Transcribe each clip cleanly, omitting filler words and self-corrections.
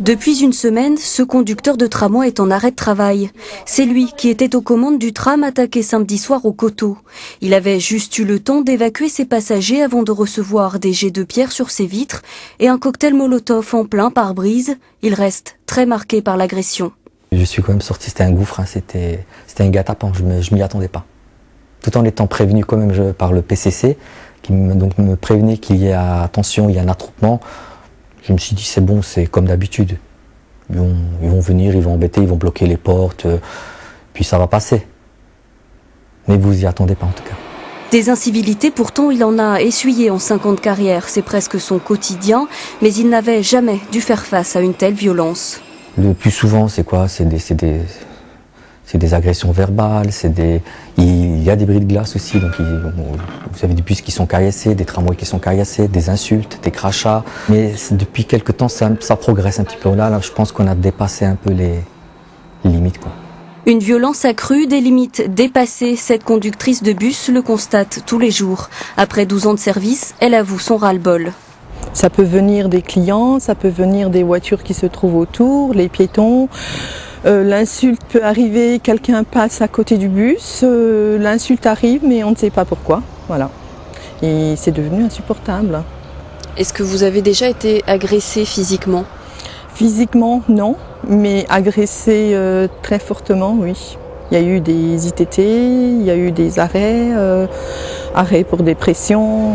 Depuis une semaine, ce conducteur de tramway est en arrêt de travail. C'est lui qui était aux commandes du tram attaqué samedi soir au Coteau. Il avait juste eu le temps d'évacuer ses passagers avant de recevoir des jets de pierre sur ses vitres et un cocktail Molotov en plein pare-brise. Il reste très marqué par l'agression. Je suis quand même sorti, c'était un gouffre, c'était un guet-apens, je m'y attendais pas. Tout en étant prévenu quand même par le PCC, qui me prévenait qu'il y a attention, il y a un attroupement. Je me suis dit c'est bon, c'est comme d'habitude. Ils vont venir, ils vont embêter, ils vont bloquer les portes, puis ça va passer. Mais vous y attendez pas en tout cas. Des incivilités, pourtant, il en a essuyé en 5 ans de carrière. C'est presque son quotidien, mais il n'avait jamais dû faire face à une telle violence. Le plus souvent, c'est quoi? C'est des agressions verbales, il y a des bris de glace aussi, donc vous avez des bus qui sont caillassés, des tramways qui sont caillassés, des insultes, des crachats. Mais depuis quelque temps, ça progresse un petit peu. Là, je pense qu'on a dépassé un peu les limites, quoi. Une violence accrue, des limites dépassées. Cette conductrice de bus le constate tous les jours. Après 12 ans de service, elle avoue son ras-le-bol. Ça peut venir des clients, ça peut venir des voitures qui se trouvent autour, les piétons. L'insulte peut arriver, quelqu'un passe à côté du bus, l'insulte arrive mais on ne sait pas pourquoi. Voilà. Et c'est devenu insupportable. Est-ce que vous avez déjà été agressé physiquement? Physiquement, non, mais agressé très fortement, oui. Il y a eu des ITT, il y a eu des arrêts, arrêts pour dépression.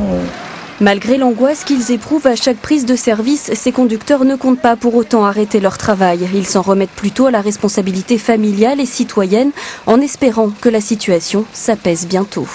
Malgré l'angoisse qu'ils éprouvent à chaque prise de service, ces conducteurs ne comptent pas pour autant arrêter leur travail. Ils s'en remettent plutôt à la responsabilité familiale et citoyenne en espérant que la situation s'apaise bientôt.